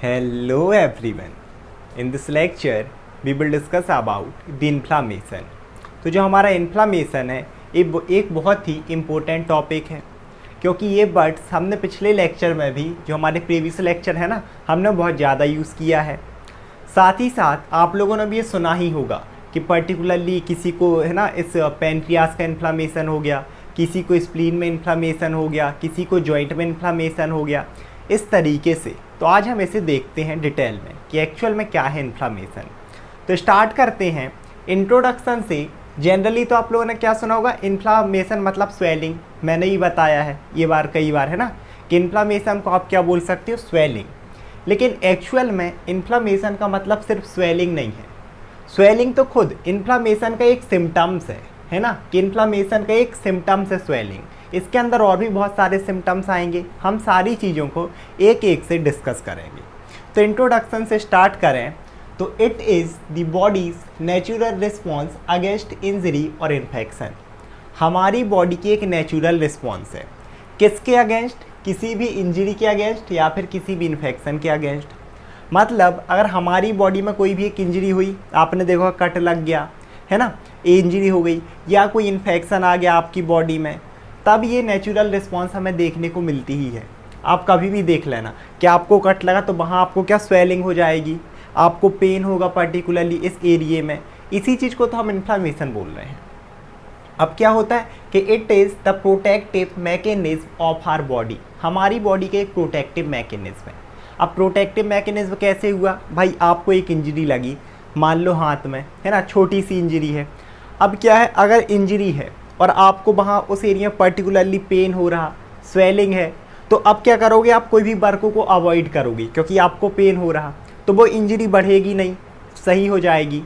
Hello everyone. In this lecture we will discuss about the inflammation. तो जो हमारा inflammation है एक बहुत ही इम्पोर्टेंट टॉपिक है, क्योंकि ये वर्ड्स हमने पिछले लेक्चर में भी, जो हमारे प्रीवियस लेक्चर है ना, हमने बहुत ज़्यादा यूज़ किया है। साथ ही साथ आप लोगों ने भी ये सुना ही होगा कि पर्टिकुलरली किसी को है ना इस पैनक्रियास का इन्फ्लामेशन हो गया, किसी को स्प्लीन में इन्फ्लामेशन हो गया, किसी को जॉइंट में इन्फ्लामेशन हो गया, इस तरीके से। तो आज हम इसे देखते हैं डिटेल में कि एक्चुअल में क्या है इन्फ्लामेशन। तो स्टार्ट करते हैं इंट्रोडक्शन से। जनरली तो आप लोगों ने क्या सुना होगा, इन्फ्लामेशन मतलब स्वेलिंग। मैंने ही बताया है ये कई बार है ना कि इन्फ्लामेशन को आप क्या बोल सकते हो, स्वेलिंग। लेकिन एक्चुअल में इन्फ्लामेशन का मतलब सिर्फ स्वेलिंग नहीं है। स्वेलिंग तो खुद इन्फ्लामेशन का एक सिम्टम्स है ना, कि इन्फ्लामेशन का एक सिम्टम्स है स्वेलिंग। इसके अंदर और भी बहुत सारे सिम्टम्स आएंगे, हम सारी चीज़ों को एक एक से डिस्कस करेंगे। तो इंट्रोडक्शन से स्टार्ट करें तो it is the bodies natural response against injury और इन्फेक्शन। हमारी बॉडी की एक नेचुरल रिस्पॉन्स है, किसके अगेंस्ट, किसी भी इंजरी के अगेंस्ट या फिर किसी भी इन्फेक्शन के अगेंस्ट। मतलब अगर हमारी बॉडी में कोई भी एक इंजरी हुई, आपने देखा कट लग गया है ना, इंजरी हो गई, या कोई इन्फेक्शन आ गया आपकी बॉडी में, तब ये नेचुरल रिस्पॉन्स हमें देखने को मिलती ही है। आप कभी भी देख लेना कि आपको कट लगा तो वहाँ आपको क्या स्वेलिंग हो जाएगी, आपको पेन होगा पर्टिकुलरली इस एरिए में। इसी चीज़ को तो हम इन्फ्लामेशन बोल रहे हैं। अब क्या होता है कि it is the protective mechanism of our body. हमारी बॉडी के एक प्रोटेक्टिव मैकेनिज्म है। अब प्रोटेक्टिव मैकेनिज्म कैसे हुआ, भाई आपको एक इंजरी लगी, मान लो हाथ में है ना, छोटी सी इंजरी है। अब क्या है, अगर इंजरी है और आपको वहाँ उस एरिया में पर्टिकुलरली पेन हो रहा, स्वेलिंग है, तो अब क्या करोगे, आप कोई भी वर्क को अवॉइड करोगे, क्योंकि आपको पेन हो रहा, तो वो इंजरी बढ़ेगी नहीं, सही हो जाएगी।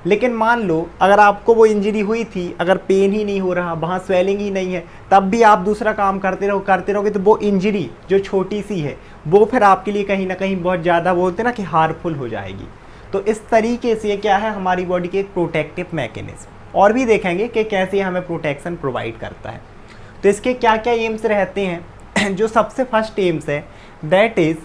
लेकिन मान लो अगर आपको वो इंजरी हुई थी, अगर पेन ही नहीं हो रहा, वहाँ स्वेलिंग ही नहीं है, तब भी आप दूसरा काम करते रहोगे, तो वो इंजरी जो छोटी सी है वो फिर आपके लिए कहीं ना कहीं बहुत ज़्यादा बोलते ना कि हार्मफुल हो जाएगी। तो इस तरीके से क्या है, हमारी बॉडी के एक प्रोटेक्टिव मैकेनिज्म। और भी देखेंगे कि कैसे हमें प्रोटेक्शन प्रोवाइड करता है। तो इसके क्या क्या एम्स रहते हैं। जो सबसे फर्स्ट एम्स है that is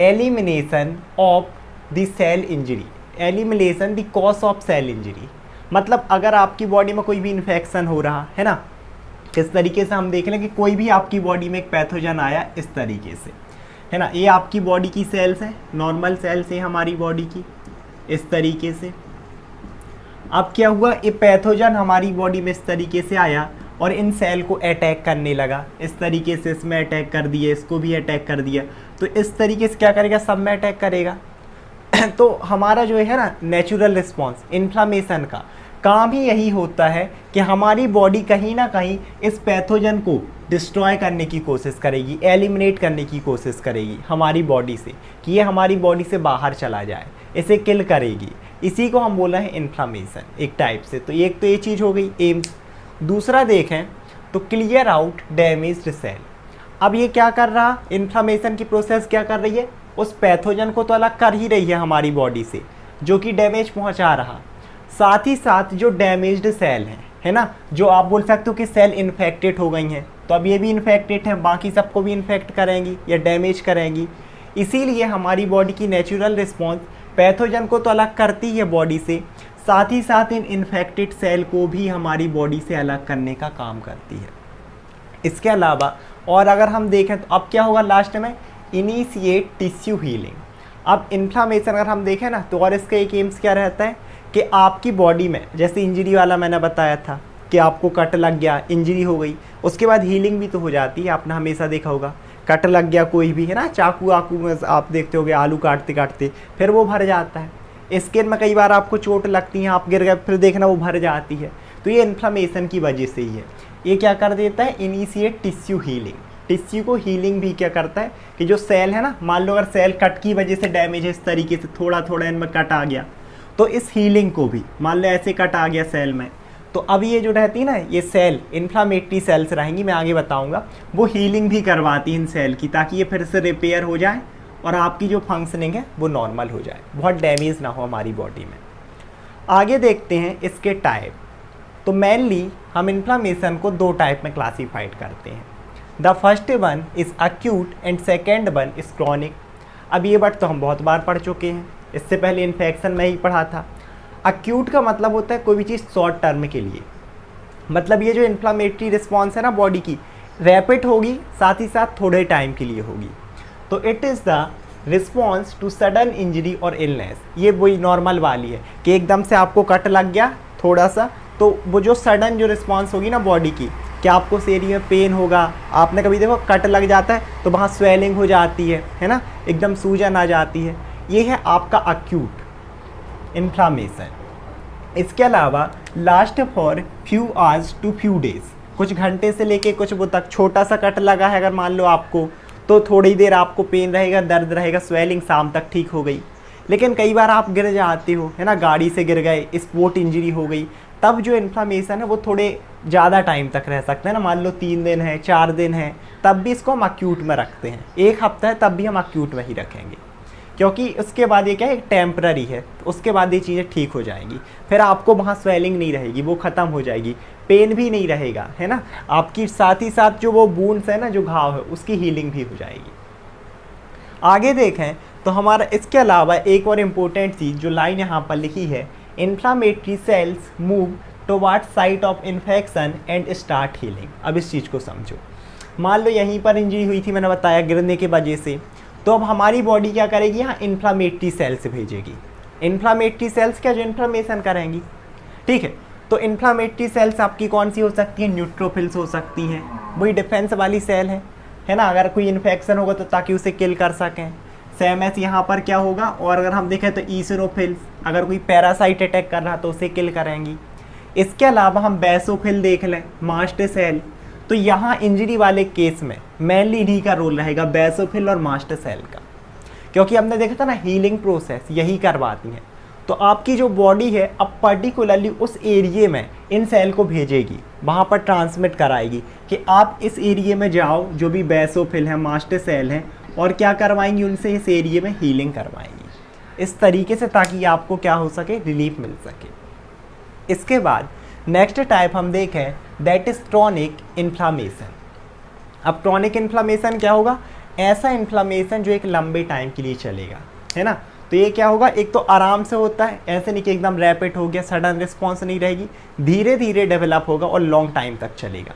elimination of the cell injury, elimination the cause of cell injury. मतलब अगर आपकी बॉडी में कोई भी इन्फेक्शन हो रहा है ना, इस तरीके से हम देख लें कि कोई भी आपकी बॉडी में एक पैथोजन आया इस तरीके से है ना, ये आपकी बॉडी की सेल्स हैं, नॉर्मल सेल्स हैं हमारी बॉडी की इस तरीके से। अब क्या हुआ, ये पैथोजन हमारी बॉडी में इस तरीके से आया और इन सेल को अटैक करने लगा। इस तरीके से इसमें अटैक कर दिए, इसको भी अटैक कर दिया, तो इस तरीके से क्या करेगा, सब में अटैक करेगा। तो हमारा जो है ना नेचुरल रिस्पॉन्स इन्फ्लामेशन का काम ही यही होता है कि हमारी बॉडी कहीं ना कहीं इस पैथोजन को डिस्ट्रॉय करने की कोशिश करेगी, एलिमिनेट करने की कोशिश करेगी हमारी बॉडी से, कि ये हमारी बॉडी से बाहर चला जाए, इसे किल करेगी। इसी को हम बोल रहे हैं इन्फ्लामेशन एक टाइप से। तो एक तो ये चीज़ हो गई एम्स। दूसरा देखें तो क्लियर आउट डैमेज्ड सेल। अब ये क्या कर रहा, इन्फ्लामेशन की प्रोसेस क्या कर रही है, उस पैथोजन को तो अलग कर ही रही है हमारी बॉडी से, जो कि डैमेज पहुंचा रहा। साथ ही साथ जो डैमेज्ड सेल हैं है ना, जो आप बोल सकते हो कि सेल इन्फेक्टेड हो गई हैं, तो अब ये भी इन्फेक्टेड हैं, बाकी सबको भी इन्फेक्ट करेंगी या डैमेज करेंगी। इसीलिए हमारी बॉडी की नेचुरल रिस्पॉन्स पैथोजन को तो अलग करती है बॉडी से, साथ ही साथ इन इन्फेक्टेड सेल को भी हमारी बॉडी से अलग करने का काम करती है। इसके अलावा और अगर हम देखें तो अब क्या होगा लास्ट में, इनिशिएट टिश्यू हीलिंग। अब इन्फ्लामेशन अगर हम देखें ना, तो और इसका एक एम्स क्या रहता है कि आपकी बॉडी में, जैसे इंजरी वाला मैंने बताया था कि आपको कट लग गया, इंजरी हो गई, उसके बाद हीलिंग भी तो हो जाती है। आपने हमेशा देखा होगा, कट लग गया कोई भी है ना, चाकू आकू में आप देखते होगे, आलू काटते काटते फिर वो भर जाता है। स्किन में कई बार आपको चोट लगती है, आप गिर गए, फिर देखना वो भर जाती है। तो ये इन्फ्लामेशन की वजह से ही है। ये क्या कर देता है, इनिशिएट टिश्यू हीलिंग। टिश्यू को हीलिंग भी क्या करता है कि जो सेल है ना, मान लो अगर सेल कट की वजह से डैमेज है, इस तरीके से थोड़ा थोड़ा इनमें कट आ गया, तो इस हीलिंग को भी, मान लो ऐसे कट आ गया सेल में, तो अब ये जो रहती है ना, ये सेल इन्फ्लामेटरी सेल्स रहेंगी, मैं आगे बताऊंगा, वो हीलिंग भी करवाती है इन सेल की, ताकि ये फिर से रिपेयर हो जाए और आपकी जो फंक्शनिंग है वो नॉर्मल हो जाए, बहुत डैमेज ना हो हमारी बॉडी में। आगे देखते हैं इसके टाइप। तो मेनली हम इन्फ्लामेशन को दो टाइप में क्लासीफाइड करते हैं। The first one is acute and second one is chronic. अब ये वर्ड तो हम बहुत बार पढ़ चुके हैं, इससे पहले इन्फेक्शन में ही पढ़ा था। अक्यूट का मतलब होता है कोई भी चीज़ शॉर्ट टर्म के लिए, मतलब ये जो इन्फ्लामेटरी रिस्पॉन्स है ना बॉडी की, रैपिड होगी, साथ ही साथ थोड़े टाइम के लिए होगी। तो it is the response to sudden injury और इलनेस। ये वही नॉर्मल वाली है कि एकदम से आपको कट लग गया थोड़ा सा, तो वो जो सडन जो रिस्पॉन्स होगी ना बॉडी की, कि आपको उस एरिया में पेन होगा। आपने कभी देखो कट लग जाता है तो वहाँ स्वेलिंग हो जाती है ना, एकदम सूजन आ जाती है। ये है आपका अक्यूट इन्फ्लामेशन। इसके अलावा last for few hours to few days, कुछ घंटे से लेके कुछ वो तक। छोटा सा कट लगा है अगर मान लो आपको, तो थोड़ी देर आपको पेन रहेगा, दर्द रहेगा, स्वेलिंग शाम तक ठीक हो गई। लेकिन कई बार आप गिर जाते हो, है ना, गाड़ी से गिर गए, स्पोर्ट इंजरी हो गई, तब जो इन्फ्लामेशन है वो थोड़े ज़्यादा टाइम तक रह सकते हैं ना, मान लो 3 दिन है, 4 दिन है, तब भी इसको हम अक्यूट में रखते हैं। 1 हफ्ता है तब भी हम अक्यूट में ही रखेंगे, क्योंकि उसके बाद ये क्या है, टेम्पररी है, तो उसके बाद ये चीज़ें ठीक हो जाएंगी। फिर आपको वहाँ स्वेलिंग नहीं रहेगी, वो ख़त्म हो जाएगी, पेन भी नहीं रहेगा, है ना, आपकी साथ ही साथ जो वो वुंड्स है ना, जो घाव है, उसकी हीलिंग भी हो जाएगी। आगे देखें तो हमारा इसके अलावा एक और इम्पोर्टेंट चीज़ जो लाइन यहाँ पर लिखी है, inflammatory sales move towards site of infection and start healing. अब इस चीज़ को समझो, मान लो यहीं पर इंजरी हुई थी, मैंने बताया गिरने की वजह से, तो अब हमारी बॉडी क्या करेगी, यहाँ इन्फ्लामेटरी सेल्स भेजेगी। इन्फ्लामेटरी सेल्स क्या, जो इन्फ्लामेशन करेंगी, ठीक है। तो इन्फ्लामेटरी सेल्स आपकी कौन सी हो सकती हैं, न्यूट्रोफिल्स हो सकती हैं, वही डिफेंस वाली सेल है ना, अगर कोई इन्फेक्शन होगा तो ताकि उसे किल कर सकें। सेम ऐसे यहाँ पर क्या होगा, और अगर हम देखें तो ईसिनोफिल्स, अगर कोई पैरासाइट अटैक कर रहा तो उसे किल करेंगी। इसके अलावा हम बेसोफिल देख लें, मास्ट सेल, तो यहाँ इंजरी वाले केस में मेनली इन्हीं का रोल रहेगा, बेसोफिल और मास्ट सेल का, क्योंकि हमने देखा था ना हीलिंग प्रोसेस यही करवाती हैं। तो आपकी जो बॉडी है अब पर्टिकुलरली उस एरिए में इन सेल को भेजेगी, वहाँ पर ट्रांसमिट कराएगी कि आप इस एरिए में जाओ, जो भी बेसोफिल हैं, मास्ट सेल हैं, और क्या करवाएंगी, उनसे इस एरिए में हीलिंग करवाएंगी इस तरीके से, ताकि आपको क्या हो सके, रिलीफ मिल सके। इसके बाद नेक्स्ट टाइप हम देखें, दैट इज़ क्रोनिक इन्फ्लामेशन। अब क्रोनिक इन्फ्लामेशन क्या होगा, ऐसा इन्फ्लामेशन जो एक लंबे टाइम के लिए चलेगा, है ना। तो ये क्या होगा, एक तो आराम से होता है, ऐसे नहीं कि एकदम रैपिड हो गया, सडन रिस्पॉन्स नहीं रहेगी, धीरे धीरे डेवलप होगा और लॉन्ग टाइम तक चलेगा।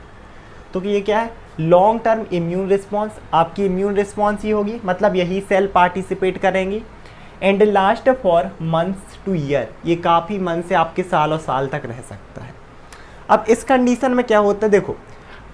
तो ये क्या है, लॉन्ग टर्म इम्यून रिस्पॉन्स। आपकी इम्यून रिस्पॉन्स ही होगी, मतलब यही सेल पार्टिसिपेट करेंगी, and last for months two year, ये काफ़ी मंथ से आपके सालों साल तक रह सकता है। अब इस कंडीशन में क्या होता है, देखो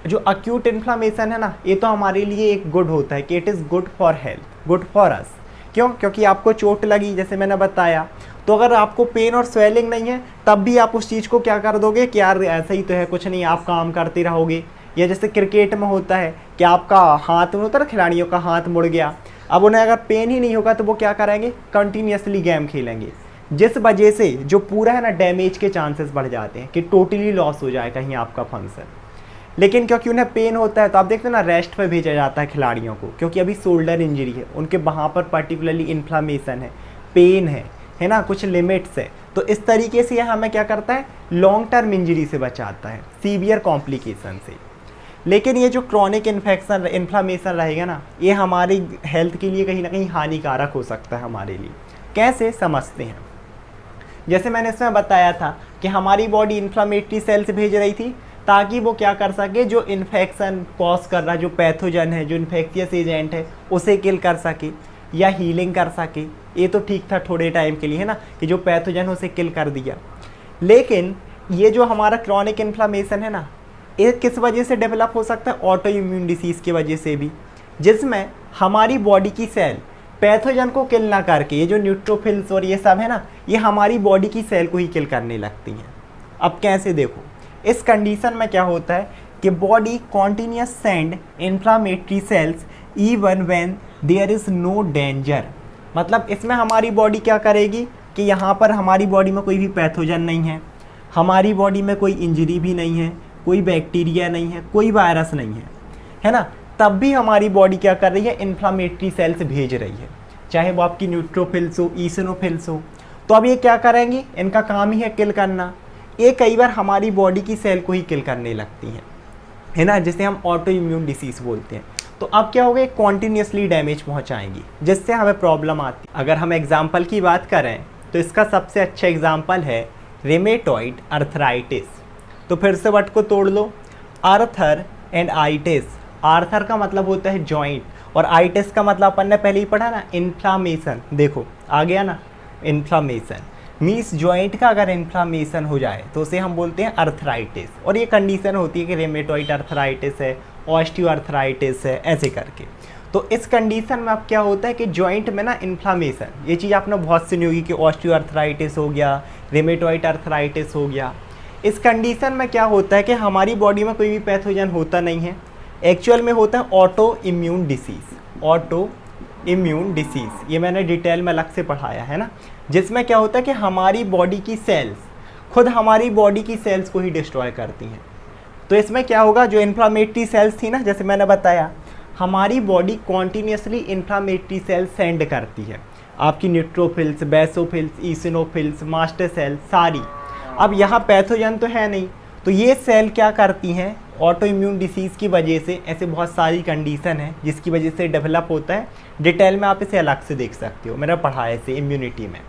जो अक्यूट इन्फ्लामेशन है ना, ये तो हमारे लिए एक गुड होता है कि it is good for health, good for us. क्यों, क्योंकि आपको चोट लगी, जैसे मैंने बताया, तो अगर आपको पेन और स्वेलिंग नहीं है तब भी आप उस चीज़ को क्या कर दोगे कि यार ऐसा ही तो है, कुछ नहीं, आप काम करते रहोगे। या जैसे क्रिकेट में होता है कि आपका हाथ में होता है ना, खिलाड़ियों का हाथ मुड़ गया, अब उन्हें अगर पेन ही नहीं होगा तो वो क्या करेंगे, कंटिन्यूसली गेम खेलेंगे, जिस वजह से जो पूरा है ना डैमेज के चांसेस बढ़ जाते हैं कि टोटली लॉस हो जाए कहीं आपका फंक्शन। लेकिन क्योंकि उन्हें पेन होता है तो आप देखते हैं ना, रेस्ट पे भेजा जाता है खिलाड़ियों को, क्योंकि अभी शोल्डर इंजरी है, उनके वहाँ पर पर्टिकुलरली इन्फ्लामेशन है, पेन है ना, कुछ लिमिट्स है। तो इस तरीके से यह हमें क्या करता है, लॉन्ग टर्म इंजरी से बचाता है, सीवियर कॉम्प्लिकेशन से। लेकिन ये जो क्रॉनिक इन्फेक्शन इन्फ्लामेशन रहेगा ना, ये हमारी हेल्थ के लिए कहीं ना कहीं हानिकारक हो सकता है हमारे लिए। कैसे समझते हैं, जैसे मैंने इसमें बताया था कि हमारी बॉडी इन्फ्लामेटरी सेल्स भेज रही थी ताकि वो क्या कर सके, जो इन्फेक्शन कॉज कर रहा है, जो पैथोजन है, जो इन्फेक्शियस एजेंट है, उसे किल कर सके या हीलिंग कर सके। ये तो ठीक था थोड़े टाइम के लिए, है ना, कि जो पैथोजन है उसे किल कर दिया। लेकिन ये जो हमारा क्रॉनिक इन्फ्लामेशन है ना, ये किस वजह से डेवलप हो सकता है, ऑटो इम्यून डिसीज़ की वजह से भी, जिसमें हमारी बॉडी की सेल पैथोजन को किल ना करके, ये जो न्यूट्रोफिल्स और ये सब है ना, ये हमारी बॉडी की सेल को ही किल करने लगती हैं। अब कैसे, देखो इस कंडीशन में क्या होता है कि body continuous send inflammatory cells even when there is no danger. मतलब इसमें हमारी बॉडी क्या करेगी कि यहाँ पर हमारी बॉडी में कोई भी पैथोजन नहीं है, हमारी बॉडी में कोई इंजरी भी नहीं है, कोई बैक्टीरिया नहीं है, कोई वायरस नहीं है ना, तब भी हमारी बॉडी क्या कर रही है, इन्फ्लामेटरी सेल्स भेज रही है, चाहे वो आपकी न्यूट्रोफिल्स हो, ईसिनोफिल्स हो। तो अब ये क्या करेंगी, इनका काम ही है किल करना। ये कई बार हमारी बॉडी की सेल को ही किल करने लगती हैं, है ना, जिसे हम ऑटो इम्यून डिसीज़ बोलते हैं। तो अब क्या होगा, कॉन्टीन्यूसली डैमेज पहुंचाएंगी जिससे हमें प्रॉब्लम आती है। अगर हम एग्जाम्पल की बात करें तो इसका सबसे अच्छा एग्जाम्पल है रेमेटॉइड अर्थराइटिस। तो फिर से वर्ड को तोड़ लो, आर्थर एंड आइटिस। आर्थर का मतलब होता है जॉइंट और आइटिस का मतलब अपन ने पहले ही पढ़ा ना, इन्फ्लामेशन। देखो आ गया ना, इन्फ्लामेशन मीन्स जॉइंट का अगर इन्फ्लामेशन हो जाए तो उसे हम बोलते हैं अर्थराइटिस। और ये कंडीशन होती है कि रेमेटॉइड अर्थराइटिस है, ऑस्टियोआर्थराइटिस है, ऐसे करके। तो इस कंडीशन में अब क्या होता है कि जॉइंट में ना इन्फ्लामेशन, ये चीज़ आपने बहुत सुनी होगी कि ऑस्टियोआर्थराइटिस हो गया, रेमेटॉइड अर्थराइटिस हो गया। इस कंडीशन में क्या होता है कि हमारी बॉडी में कोई भी पैथोजन होता नहीं है, एक्चुअल में होता है auto immune disease. Auto immune disease ये मैंने डिटेल में अलग से पढ़ाया है ना, जिसमें क्या होता है कि हमारी बॉडी की सेल्स खुद हमारी बॉडी की सेल्स को ही डिस्ट्रॉय करती हैं। तो इसमें क्या होगा, जो इन्फ्लामेटरी सेल्स थी ना, जैसे मैंने बताया, हमारी body continuously inflammatory sales send करती है, आपकी न्यूट्रोफिल्स, बेसोफिल्स, ईसिनोफिल्स, मास्टर सेल सारी। अब यहाँ पैथोजन तो है नहीं, तो ये सेल क्या करती हैं, ऑटो इम्यून डिसीज़ की वजह से, ऐसे बहुत सारी कंडीशन है जिसकी वजह से डेवलप होता है। डिटेल में आप इसे अलग से देख सकते हो, मैंने पढ़ा है इसे इम्यूनिटी में।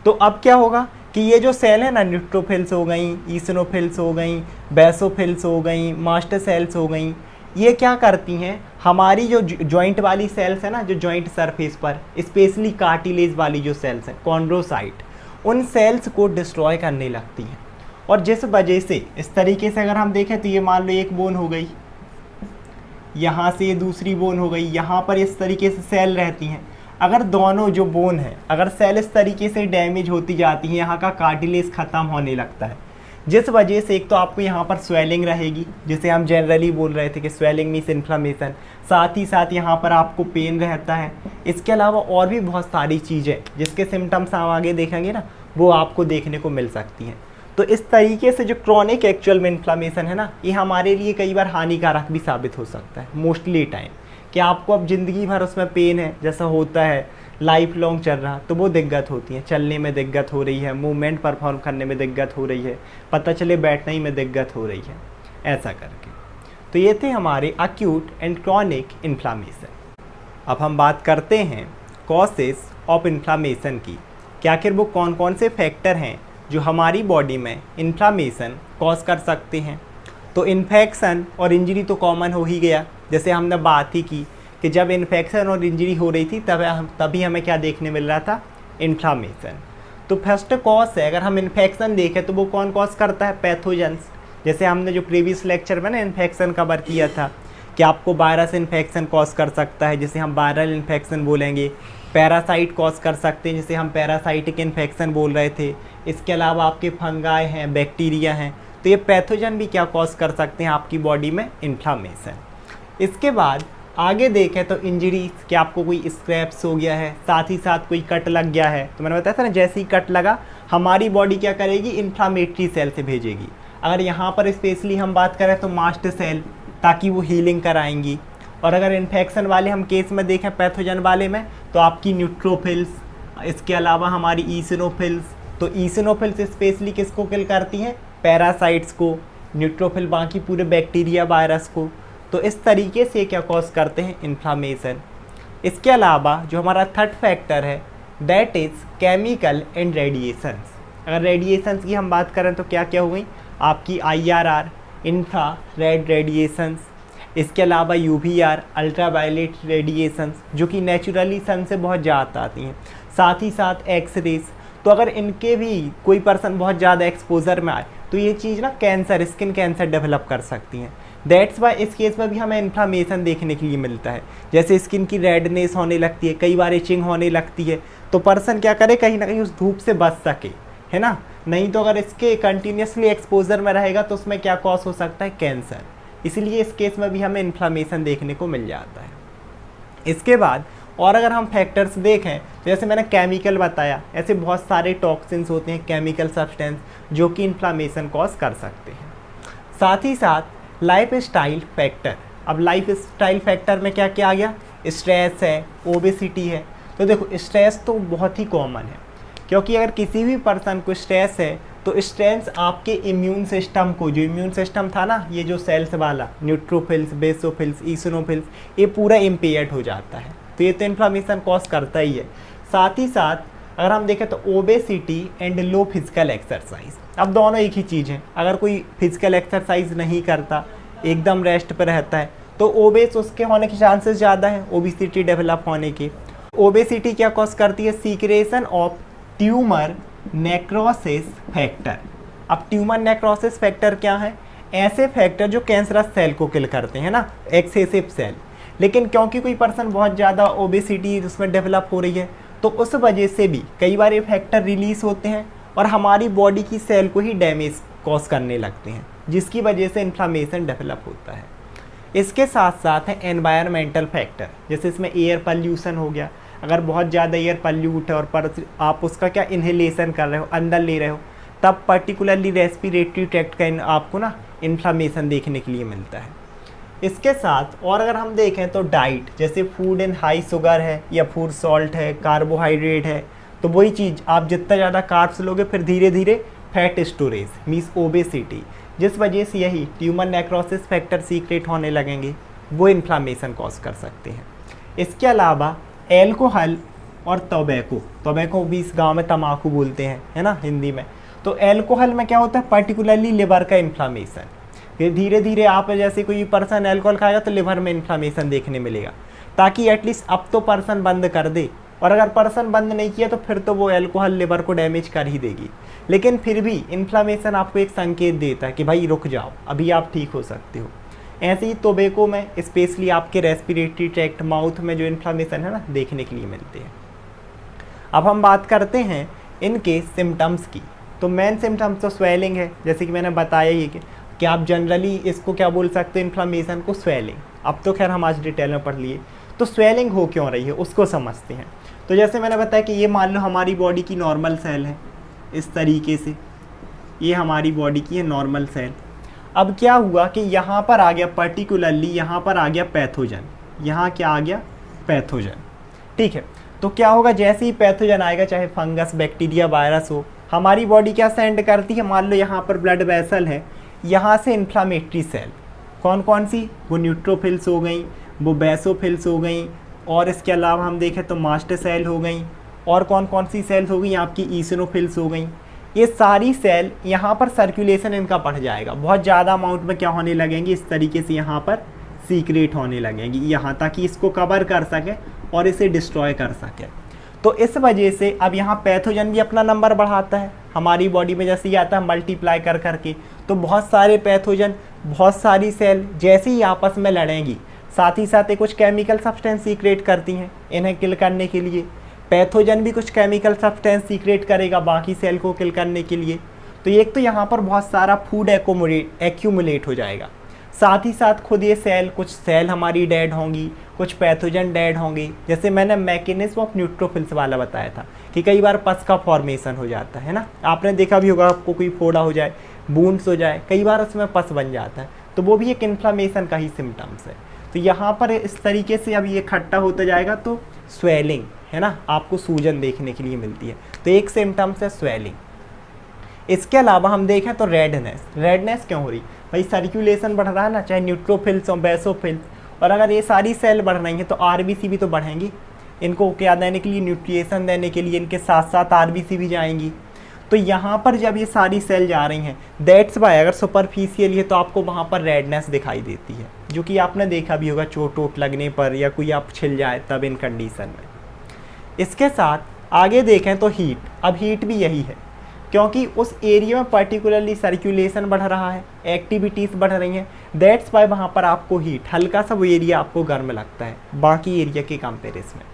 तो अब क्या होगा कि ये जो सेल है ना, न्यूट्रोफिल्स हो गई, ईसिनोफिल्स हो गई, बेसोफिल्स हो गई, मास्टर सेल्स हो गई, ये क्या करती हैं, हमारी जो जॉइंट वाली सेल्स है ना, जो जॉइंट सरफेस पर स्पेशली कार्टिलेज वाली जो सेल्स हैं, कॉन्ड्रोसाइट, उन सेल्स को डिस्ट्रॉय करने लगती हैं। और जिस वजह से इस तरीके से अगर हम देखें तो ये मान लो एक बोन हो गई, यहाँ से ये दूसरी बोन हो गई, यहाँ पर इस तरीके से सेल रहती हैं। अगर दोनों जो बोन है, अगर सेल इस तरीके से डैमेज होती जाती है, यहाँ का कार्टिलेज ख़त्म होने लगता है, जिस वजह से एक तो आपको यहाँ पर स्वेलिंग रहेगी, जिसे हम जनरली बोल रहे थे कि स्वेलिंग मीन्स इन्फ्लामेशन, साथ ही साथ यहाँ पर आपको पेन रहता है। इसके अलावा और भी बहुत सारी चीज़ें जिसके सिम्टम्स हम आगे देखेंगे ना, वो आपको देखने को मिल सकती हैं। तो इस तरीके से जो क्रॉनिक एक्चुअल में इन्फ्लामेशन है ना, ये हमारे लिए कई बार हानिकारक भी साबित हो सकता है मोस्टली टाइम, कि आपको अब ज़िंदगी भर उसमें पेन है, जैसा होता है लाइफ लॉन्ग चल रहा, तो वो दिक्कत होती है, चलने में दिक्कत हो रही है, मूवमेंट परफॉर्म करने में दिक्कत हो रही है, पता चले बैठने ही में दिक्कत हो रही है, ऐसा करके। तो ये थे हमारे अक्यूट एंड क्रॉनिक इन्फ्लामेशन। अब हम बात करते हैं कॉजेस ऑफ इन्फ्लामेशन की, कि आखिर वो कौन कौन से फैक्टर हैं जो हमारी बॉडी में इन्फ्लामेशन कॉज कर सकते हैं। तो इन्फेक्शन और इंजरी तो कॉमन हो ही गया, जैसे हमने बात ही की कि जब इन्फेक्शन और इंजरी हो रही थी तभी हमें क्या देखने मिल रहा था, इन्फ्लामेशन। तो फर्स्ट कॉज है, अगर हम इन्फेक्शन देखें तो वो कौन कॉज करता है, पैथोजेंस। जैसे हमने जो प्रीवियस लेक्चर में ना इन्फेक्शन कवर किया था कि आपको वायरस इन्फेक्शन कॉज कर सकता है, जिसे हम वायरल इन्फेक्शन बोलेंगे, पैरासाइट कॉज कर सकते हैं जिसे हम पैरासाइटिक इन्फेक्शन बोल रहे थे। इसके अलावा आपके फंगाई हैं, बैक्टीरिया हैं, तो ये पैथोजन भी क्या कॉज कर सकते हैं आपकी बॉडी में, इन्फ्लामेशन। इसके बाद आगे देखें तो इंजरीज, कि आपको कोई स्क्रैप्स हो गया है, साथ ही साथ कोई कट लग गया है, तो मैंने बताया था ना, जैसे ही कट लगा हमारी बॉडी क्या करेगी, इन्फ्लामेटरी सेल से भेजेगी। अगर यहाँ पर स्पेशली हम बात करें तो मास्ट सेल, ताकि वो हीलिंग कराएंगी। और अगर इन्फेक्शन वाले हम केस में देखें पैथोजन वाले में, तो आपकी न्यूट्रोफिल्स, इसके अलावा हमारी ईसिनोफिल्स। तो ईसिनोफिल्स स्पेशली किसको किल करती हैं, पैरासाइट्स को, न्यूट्रोफिल बाकी पूरे बैक्टीरिया वायरस को। तो इस तरीके से क्या कॉज करते हैं, इन्फ्लामेशन। इसके अलावा जो हमारा थर्ड फैक्टर है that is chemical and radiations. अगर रेडिएशंस की हम बात करें तो क्या क्या हो गई, आपकी IRR, इंफ्रारेड रेडिएशंस, इसके अलावा UVR, अल्ट्रावायलेट रेडिएशंस, जो कि नेचुरली सन से बहुत ज़्यादा आती हैं, साथ ही साथ एक्सरेज। तो अगर इनके भी कोई पर्सन बहुत ज़्यादा एक्सपोजर में आए तो ये चीज़ ना कैंसर, स्किन कैंसर डेवलप कर सकती हैं। दैट्स वाई इस केस में भी हमें इन्फ्लामेशन देखने के लिए मिलता है, जैसे स्किन की रेडनेस होने लगती है, कई बार इचिंग होने लगती है। तो पर्सन क्या करे, कहीं ना कहीं उस धूप से बच सके, है ना। नहीं तो अगर इसके कंटिन्यूसली एक्सपोजर में रहेगा तो उसमें क्या कॉज हो सकता है, कैंसर। इसलिए इस केस में भी हमें इन्फ्लामेशन देखने को मिल जाता है। इसके बाद और अगर हम फैक्टर्स देखें तो जैसे मैंने केमिकल बताया, ऐसे बहुत सारे टॉक्सिन्स होते हैं, केमिकल सब्सटेंस, जो कि इन्फ्लामेशन कॉज कर सकते हैं। साथ ही साथ लाइफ स्टाइल फैक्टर। अब लाइफ स्टाइल फैक्टर में क्या क्या आ गया, स्ट्रेस है, ओबेसिटी है। तो देखो स्ट्रेस तो बहुत ही कॉमन है, क्योंकि अगर किसी भी पर्सन को स्ट्रेस है तो स्ट्रेंथ आपके इम्यून सिस्टम को, जो इम्यून सिस्टम था ना, ये जो सेल्स वाला, न्यूट्रोफिल्स, बेसोफिल्स, ईसिनोफिल्स, ये पूरा इम्पेयर्ड हो जाता है। तो ये तो इन्फ्लामेशन कॉज करता ही है। साथ ही साथ अगर हम देखें तो obesity and low physical exercise, अब दोनों एक ही चीज़ है। अगर कोई फिजिकल एक्सरसाइज नहीं करता, एकदम रेस्ट पर रहता है, तो ओबेस उसके होने के चांसेस ज़्यादा हैं, ओबेसिटी डेवलप होने के। ओबेसिटी क्या कॉज करती है? Secretion of tumour necrosis factor. अब ट्यूमर नेक्रोसिस फैक्टर क्या है? ऐसे फैक्टर जो कैंसरस सेल को किल करते हैं ना, एक्सेसिव सेल। लेकिन क्योंकि कोई पर्सन बहुत ज़्यादा ओबेसिटी उसमें डेवलप हो रही है, तो उस वजह से भी कई बार ये फैक्टर रिलीज होते हैं और हमारी बॉडी की सेल को ही डैमेज कॉज करने लगते हैं, जिसकी वजह से इन्फ्लामेशन डेवलप होता है। इसके साथ साथ है एनवायरमेंटल फैक्टर, जैसे इसमें एयर पॉल्यूशन हो गया। अगर बहुत ज़्यादा एयर पॉल्यूट है और आप उसका क्या इन्हेलेशन कर रहे हो, अंदर ले रहे हो, तब पर्टिकुलरली रेस्पिरेटरी ट्रैक्ट का आपको ना इन्फ्लामेशन देखने के लिए मिलता है। इसके साथ और अगर हम देखें तो डाइट, जैसे फूड इन हाई शुगर है या फूड सॉल्ट है, कार्बोहाइड्रेट है, तो वही चीज़ आप जितना ज़्यादा कार्ब्स लोगे फिर धीरे धीरे फैट स्टोरेज मीन्स ओबेसिटी, जिस वजह से यही ट्यूमर नेक्रोसिस फैक्टर सीक्रेट होने लगेंगे, वो इन्फ्लामेशन कॉज कर सकते हैं। इसके अलावा एल्कोहल और टोबैको भी इस गांव में तम्बाकू बोलते हैं, है ना हिंदी में। तो एल्कोहल में क्या होता है? पर्टिकुलरली लिवर का इन्फ्लामेशन। फिर धीरे धीरे आप जैसे कोई पर्सन एल्कोहल खाएगा तो लिवर में इन्फ्लामेशन देखने मिलेगा, ताकि एटलीस्ट अब तो पर्सन बंद कर दे। और अगर पर्सन बंद नहीं किया तो फिर तो वो एल्कोहल लिवर को डैमेज कर ही देगी। लेकिन फिर भी इन्फ्लामेशन आपको एक संकेत देता है कि भाई रुक जाओ, अभी आप ठीक हो सकते हो। ऐसे ही टोबैको में स्पेशली आपके रेस्पिरेटरी ट्रैक्ट, माउथ में जो इन्फ्लामेशन है ना, देखने के लिए मिलते हैं। अब हम बात करते हैं इनके सिम्टम्स की। तो मेन सिम्टम्स तो स्वेलिंग है, जैसे कि मैंने बताया ही कि आप जनरली इसको क्या बोल सकते हैं, इन्फ्लामेशन को स्वेलिंग। अब तो खैर हम आज डिटेल में पढ़ लिए, तो स्वेलिंग हो क्यों रही है उसको समझते हैं। तो जैसे मैंने बताया कि ये मान लो हमारी बॉडी की नॉर्मल सेल है, इस तरीके से ये हमारी बॉडी की है नॉर्मल सेल। अब क्या हुआ कि यहाँ पर आ गया, पर्टिकुलरली यहाँ पर आ गया पैथोजन। यहाँ क्या आ गया? पैथोजन। ठीक है, तो क्या होगा? जैसे ही पैथोजन आएगा, चाहे फंगस, बैक्टीरिया, वायरस हो, हमारी बॉडी क्या सेंड करती है? मान लो यहाँ पर ब्लड वेसल है, यहाँ से इन्फ्लामेटरी सेल कौन कौन सी? वो न्यूट्रोफिल्स हो गई, वो बेसोफिल्स हो गई, और इसके अलावा हम देखें तो मास्ट सेल हो गई, और कौन कौन सी सेल्स हो गई? आपकी ईसिनोफिल्स हो गई। ये सारी सेल यहाँ पर सर्कुलेशन इनका बढ़ जाएगा, बहुत ज़्यादा अमाउंट में क्या होने लगेंगी? इस तरीके से यहाँ पर सीक्रेट होने लगेंगी, यहाँ ताकि इसको कवर कर सके और इसे डिस्ट्रॉय कर सके। तो इस वजह से अब यहाँ पैथोजन भी अपना नंबर बढ़ाता है हमारी बॉडी में, जैसे ही आता है मल्टीप्लाई कर करके। तो बहुत सारे पैथोजन, बहुत सारी सेल जैसे ही आपस में लड़ेंगी, साथ ही साथ ये कुछ केमिकल सब्सटेंस सीक्रेट करती हैं इन्हें किल करने के लिए। पैथोजन भी कुछ केमिकल सब्सटेंस सीक्रेट करेगा बाकी सेल को किल करने के लिए। तो एक तो यहाँ पर बहुत सारा फूड एक्यूमुलेट हो जाएगा, साथ ही साथ खुद ये सेल, कुछ सेल हमारी डेड होंगी, कुछ पैथोजन डेड होंगे। जैसे मैंने मैकेनिज्म ऑफ न्यूट्रोफिल्स वाला बताया था कि कई बार पस का फॉर्मेशन हो जाता है ना, आपने देखा भी होगा, आपको कोई फोड़ा हो जाए, बूंड्स हो जाए, कई बार उसमें पस बन जाता है, तो वो भी एक इन्फ्लामेशन का ही सिम्टम्स है। तो यहाँ पर इस तरीके से अब ये इकट्ठा होता जाएगा तो स्वेलिंग, है ना, आपको सूजन देखने के लिए मिलती है। तो एक सिम्टम्स है स्वेलिंग। इसके अलावा हम देखें तो रेडनेस क्यों हो रही? भाई सर्कुलेशन बढ़ रहा है ना, चाहे न्यूट्रोफिल्स और बेसोफिल्स, और अगर ये सारी सेल बढ़ रही हैं तो आरबीसी भी तो बढ़ेंगी, इनको क्या देने के लिए? न्यूट्रिएशन देने के लिए, इनके साथ साथ आरबीसी भी जाएंगी। तो यहाँ पर जब ये सारी सेल जा रही हैं, दैट्स वाई अगर सुपरफिशियल है तो आपको वहाँ पर रेडनेस दिखाई देती है, जो कि आपने देखा भी होगा चोट वोट लगने पर या कोई आप छिल जाए तब इन कंडीशन में। इसके साथ आगे देखें तो हीट। अब हीट भी यही है, क्योंकि उस एरिया में पर्टिकुलरली सर्कुलेशन बढ़ रहा है, एक्टिविटीज़ बढ़ रही हैं, दैट्स वाई वहाँ पर आपको हीट, हल्का सा वो एरिया आपको गर्म लगता है बाकी एरिया के कंपेरिजन में।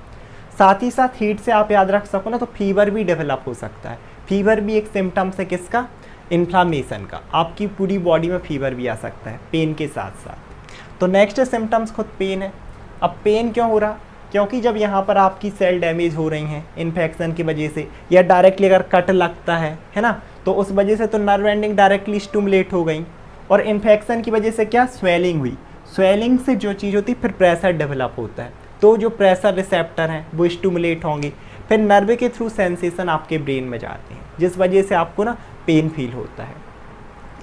साथ ही साथ हीट से आप याद रख सको ना, तो फीवर भी डेवलप हो सकता है। फीवर भी एक सिम्टम्स है किसका? इन्फ्लामेशन का। आपकी पूरी बॉडी में फीवर भी आ सकता है पेन के साथ साथ। तो नेक्स्ट सिम्टम्स खुद पेन है। अब पेन क्यों हो रहा? क्योंकि जब यहाँ पर आपकी सेल डैमेज हो रही हैं इन्फेक्शन की वजह से, या डायरेक्टली अगर कट लगता है ना, तो उस वजह से तो नर्व एंडिंग डायरेक्टली स्टिमुलेट हो गई, और इन्फेक्शन की वजह से क्या? स्वेलिंग हुई। स्वेलिंग से जो चीज़ होती है फिर प्रेशर डेवलप होता है, तो जो प्रेशर रिसेप्टर हैं वो स्टिमुलेट होंगे, फिर नर्व के थ्रू सेंसेशन आपके ब्रेन में जाते हैं, जिस वजह से आपको ना पेन फील होता है।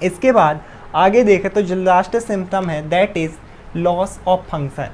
इसके बाद आगे देखें तो जो लास्ट सिम्टम है that is loss of function,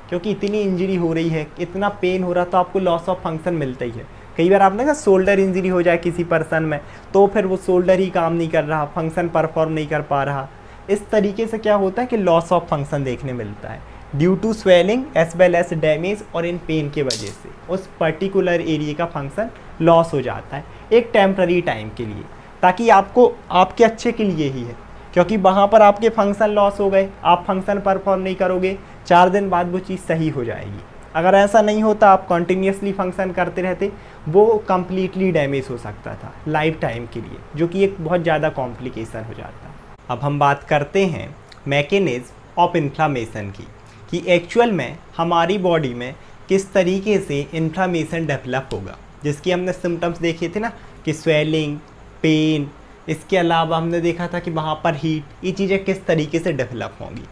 क्योंकि इतनी इंजरी हो रही है, इतना पेन हो रहा, तो आपको लॉस ऑफ फंक्शन मिलता ही है। कई बार आपने कहा शोल्डर इंजरी हो जाए किसी पर्सन में, तो फिर वो शोल्डर ही काम नहीं कर रहा, फंक्शन परफॉर्म नहीं कर पा रहा। इस तरीके से क्या होता है कि लॉस ऑफ फंक्शन देखने मिलता है due to swelling as well as damage और इन पेन के वजह से उस पर्टिकुलर एरिया का फंक्शन लॉस हो जाता है एक टेम्प्ररी टाइम के लिए, ताकि आपको आपके अच्छे के लिए ही है, क्योंकि वहाँ पर आपके फंक्शन लॉस हो गए, आप फंक्शन परफॉर्म नहीं करोगे, 4 दिन बाद वो चीज़ सही हो जाएगी। अगर ऐसा नहीं होता, आप कंटिन्यूसली फंक्शन करते रहते, वो कम्प्लीटली डैमेज हो सकता था लाइफ टाइम के लिए, जो कि एक बहुत ज़्यादा कॉम्प्लिकेशन हो जाता। अब हम बात करते हैं मैकेनिज्म ऑफ इन्फ्लामेशन की, कि एक्चुअल में हमारी बॉडी में किस तरीके से इन्फ्लामेशन डेवलप होगा, जिसकी हमने सिम्टम्स देखे थे ना कि स्वेलिंग, पेन, इसके अलावा हमने देखा था कि वहाँ पर हीट, ये चीज़ें किस तरीके से डेवलप होंगी।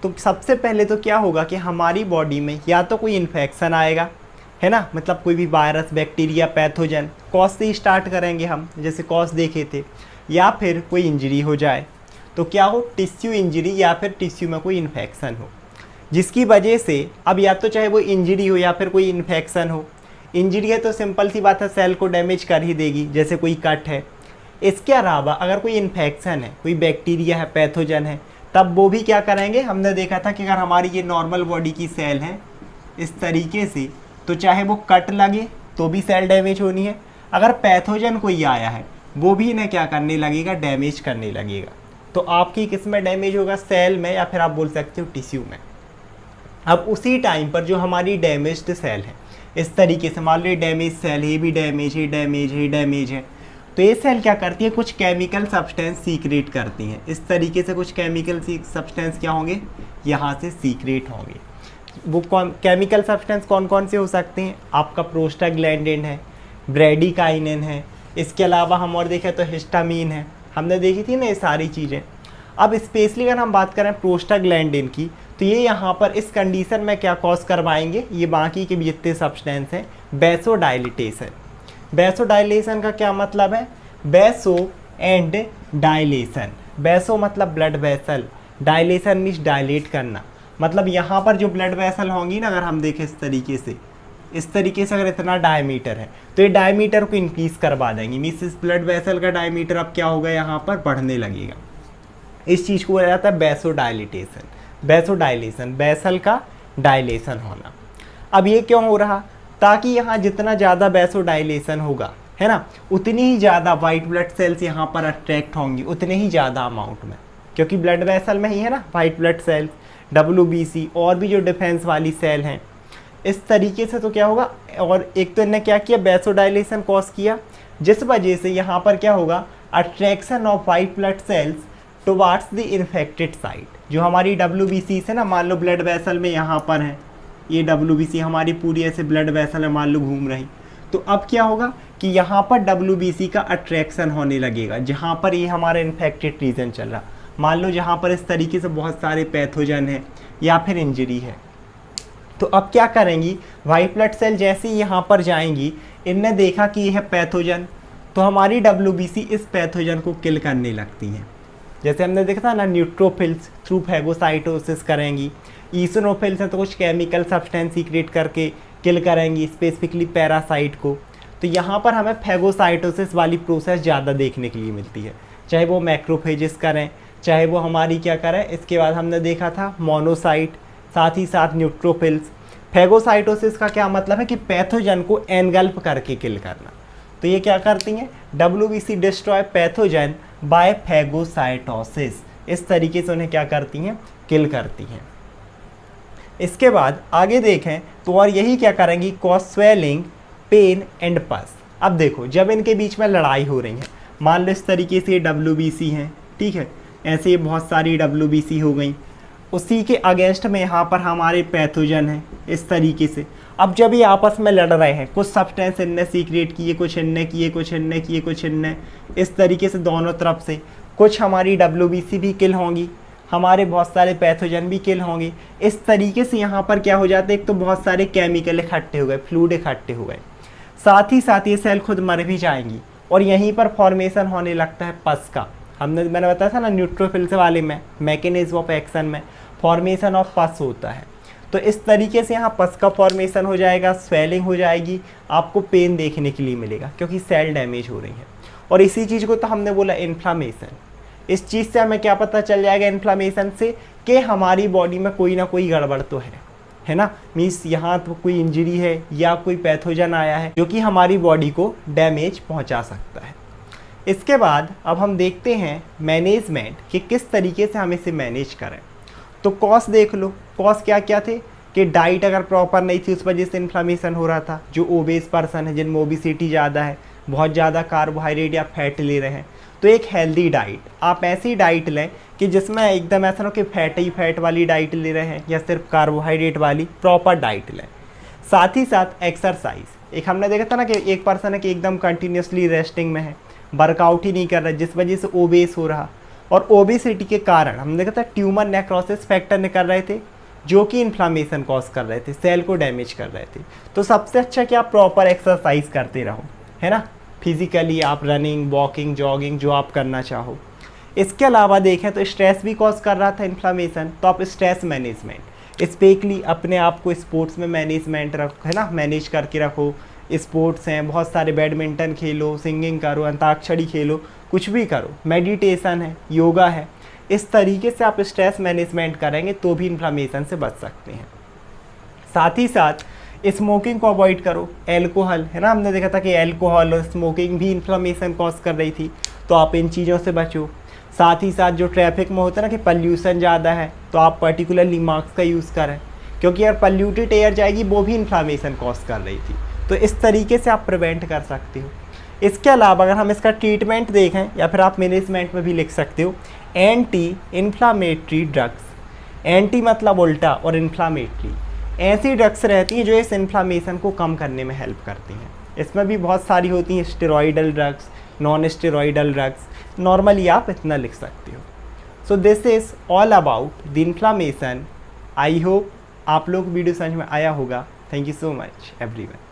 तो सबसे पहले तो क्या होगा कि हमारी बॉडी में या तो कोई इन्फेक्शन आएगा, है ना, मतलब कोई भी वायरस, बैक्टीरिया, पैथोजन, कॉज से ही स्टार्ट करेंगे हम, जैसे कॉज देखे थे, या फिर कोई इंजरी हो जाए, तो क्या हो, टिश्यू इंजरी या फिर टिश्यू में कोई इन्फेक्शन हो, जिसकी वजह से अब या तो चाहे वो इंजरी हो या फिर कोई इन्फेक्शन हो। इंजरी है तो सिंपल सी बात है, सेल को डैमेज कर ही देगी, जैसे कोई कट है। इसके अलावा अगर कोई इन्फेक्शन है, कोई बैक्टीरिया है, पैथोजन है, तब वो भी क्या करेंगे, हमने देखा था कि अगर हमारी ये नॉर्मल बॉडी की सेल है इस तरीके से, तो चाहे वो कट लगे तो भी सेल डैमेज होनी है। अगर पैथोजन कोई आया है, वो भी इन्हें क्या करने लगेगा, डैमेज करने लगेगा। तो आपकी किस में डैमेज होगा, सेल में, या फिर आप बोल सकते हो टिश्यू में। अब उसी टाइम पर जो हमारी डैमेज्ड सेल है, इस तरीके से मान लो डैमेज सेल, ये भी डैमेज है, डैमेज है, डैमेज है, तो ये सेल क्या करती है, कुछ केमिकल सब्सटेंस सीक्रेट करती हैं। इस तरीके से कुछ केमिकल सब्सटेंस क्या होंगे, यहाँ से सीक्रेट होंगे। वो केमिकल सब्सटेंस कौन कौन से हो सकते हैं, आपका प्रोस्टाग्लैंडिन है, ब्रेडिकाइनिन है, इसके अलावा हम और देखें तो हिस्टामीन है, हमने देखी थी ना ये सारी चीज़ें। अब स्पेशली अगर हम बात करें प्रोस्टाग्लैंडिन की, तो ये यहाँ पर इस कंडीशन में क्या कॉज करवाएंगे, ये बाकी के भी जितने सब्सटेंस हैं, वैसोडाइलेटेशन। वैसोडाइलेशन का क्या मतलब है, वैसो एंड डायलेशन। वैसो मतलब blood vessel, dilation means dilate करना, मतलब यहाँ पर जो ब्लड वेसल होंगी ना, अगर हम देखें इस तरीके से अगर इतना डायमीटर है, तो ये डायमीटर को इंक्रीज करवा देंगे, मीन्स इस ब्लड वेसल का डायमीटर अब क्या होगा, यहाँ पर बढ़ने लगेगा। इस चीज़ को बोला जाता है वैसोडाइलेटेशन। वैसोडाइलेशन, वेसल का डायलेशन होना। अब ये क्यों हो रहा, ताकि यहाँ जितना ज़्यादा वैसोडाइलेशन होगा, है ना, उतनी ही ज़्यादा वाइट ब्लड सेल्स यहाँ पर अट्रैक्ट होंगी, उतने ही ज़्यादा अमाउंट में, क्योंकि ब्लड वेसल में ही है ना वाइट ब्लड सेल्स, WBC और भी जो डिफेंस वाली सेल हैं। इस तरीके से तो क्या होगा, और एक तो इन्हें क्या किया, वैसोडाइलेशन कॉज किया, जिस वजह से यहाँ पर क्या होगा, attraction of white blood cells towards the infected site. जो हमारी WBC से ना, मान लो ब्लड वेसल में यहाँ पर है, ये WBC हमारी पूरी ऐसे ब्लड वेसल में मान लो घूम रही, तो अब क्या होगा कि यहाँ पर WBC का अट्रैक्शन होने लगेगा, जहाँ पर ये हमारा इन्फेक्टेड रीजन चल रहा, मान लो जहाँ पर इस तरीके से बहुत सारे पैथोजन है या फिर इंजरी है। तो अब क्या करेंगी, वाइट ब्लड सेल जैसे ही यहाँ पर जाएंगी, इनने देखा कि यह है पैथोजन, तो हमारी WBC इस पैथोजन को किल करने लगती हैं। जैसे हमने देखा था ना, न्यूट्रोफिल्स थ्रू फैगोसाइटोसिस करेंगी, ईसोनोफिल्स हैं तो कुछ केमिकल सब्सटेंस सीक्रेट करके किल करेंगी स्पेसिफिकली पैरासाइट को। तो यहाँ पर हमें फैगोसाइटोसिस वाली प्रोसेस ज़्यादा देखने के लिए मिलती है, चाहे वो मैक्रोफेजेस करें, चाहे वो हमारी क्या करें। इसके बाद हमने देखा था मोनोसाइट, साथ ही साथ न्यूट्रोफिल्स। फैगोसाइटोसिस का क्या मतलब है कि पैथोजन को एनगल्फ करके किल करना। तो ये क्या करती हैं, WBC destroy pathogen by phagocytosis, इस तरीके से उन्हें क्या करती हैं, किल करती हैं। इसके बाद आगे देखें तो और यही क्या करेंगी, कॉज स्वेलिंग, पेन एंड पस। अब देखो, जब इनके बीच में लड़ाई हो रही है, मान लो इस तरीके से WBC हैं, ठीक है, ऐसे बहुत सारी WBC हो गई, उसी के अगेंस्ट में यहाँ पर हमारे पैथोजन हैं इस तरीके से। अब जब ये आपस में लड़ रहे हैं, कुछ सब्सटेंस इनने सीक्रेट किए, कुछ इनने किए, कुछ इनने किए, कुछ इनने, इस तरीके से दोनों तरफ से कुछ हमारी WBC भी किल होंगी, हमारे बहुत सारे पैथोजन भी किल होंगे। इस तरीके से यहाँ पर क्या हो जाता है, एक तो बहुत सारे केमिकल इकट्ठे हो गए, फ्लूइड इकट्ठे हो गए, साथ ही साथ ये सेल खुद मर भी जाएंगी, और यहीं पर फॉर्मेशन होने लगता है पस का। मैंने बताया था ना न्यूट्रोफिल्स वाले में मैकेनिज्म ऑफ एक्शन में फॉर्मेशन ऑफ पस होता है। तो इस तरीके से यहाँ पस का फॉर्मेशन हो जाएगा, स्वेलिंग हो जाएगी, आपको पेन देखने के लिए मिलेगा क्योंकि सेल डैमेज हो रही है। और इसी चीज़ को तो हमने बोला इन्फ्लामेशन। इस चीज़ से हमें क्या पता चल जाएगा इन्फ्लामेशन से कि हमारी बॉडी में कोई ना कोई गड़बड़ तो है ना। मीन्स यहाँ तो कोई इंजरी है या कोई पैथोजन आया है जो कि हमारी बॉडी को डैमेज पहुँचा सकता है। इसके बाद अब हम देखते हैं मैनेजमेंट कि किस तरीके से हम इसे मैनेज करें। तो कॉज देख लो, कॉज क्या क्या थे कि डाइट अगर प्रॉपर नहीं थी उस वजह से इन्फ्लामेशन हो रहा था। जो ओबेस पर्सन है, जिनमें ओबिसिटी ज़्यादा है, बहुत ज़्यादा कार्बोहाइड्रेट या फैट ले रहे हैं, तो एक हेल्दी डाइट, आप ऐसी डाइट लें कि जिसमें एकदम ऐसा ना कि फैट वाली डाइट ले रहे हैं या सिर्फ कार्बोहाइड्रेट वाली, प्रॉपर डाइट लें। साथ ही साथ एक्सरसाइज। एक हमने देखा था ना कि एक पर्सन है कि एकदम कंटिन्यूसली रेस्टिंग में है, वर्कआउट ही नहीं कर रहा, जिस वजह से ओबेस हो रहा। और ओबेसिटी के कारण हमने देखा था ट्यूमर नेक्रोसिस फैक्टर निकल रहे थे जो कि इन्फ्लामेशन कॉज कर रहे थे, सेल को डैमेज कर रहे थे। तो सबसे अच्छा कि आप प्रॉपर एक्सरसाइज करते रहो, है ना। फिजिकली आप रनिंग, वॉकिंग, जॉगिंग जो आप करना चाहो। इसके अलावा देखें तो स्ट्रेस भी कॉज कर रहा था इन्फ्लामेशन, तो आप स्ट्रेस मैनेजमेंट, स्पेशली अपने आप को स्पोर्ट्स में मैनेजमेंट रखो, है ना, मैनेज करके रखो। स्पोर्ट्स हैं बहुत सारे, बैडमिंटन खेलो, सिंगिंग करो, अंताक्षरी खेलो, कुछ भी करो, मेडिटेशन है, योगा है। इस तरीके से आप स्ट्रेस मैनेजमेंट करेंगे तो भी इन्फ्लामेशन से बच सकते हैं। साथ ही साथ स्मोकिंग को अवॉइड करो, एल्कोहल, है ना, हमने देखा था कि एल्कोहल और स्मोकिंग भी इन्फ्लामेशन कॉज कर रही थी, तो आप इन चीज़ों से बचो। साथ ही साथ जो ट्रैफिक में होता है ना कि पॉल्यूशन ज़्यादा है, तो आप पर्टिकुलरली मास्क का यूज़ करें क्योंकि यार पॉल्यूटेड एयर जाएगी, वो भी इन्फ्लामेशन कॉज कर रही थी। तो इस तरीके से आप प्रिवेंट कर सकते हो। इसके अलावा अगर हम इसका ट्रीटमेंट देखें या फिर आप मैनेजमेंट में भी लिख सकते हो, एंटी इन्फ्लामेटरी ड्रग्स। एंटी मतलब उल्टा और इन्फ्लामेटरी, ऐसी ड्रग्स रहती हैं जो इस इन्फ्लामेशन को कम करने में हेल्प करती हैं। इसमें भी बहुत सारी होती हैं, steroidal drugs, non steroidal drugs, normally आप इतना लिख सकते हो। So this is all about the inflammation. I hope आप लोग वीडियो समझ में आया होगा। Thank you so much everyone.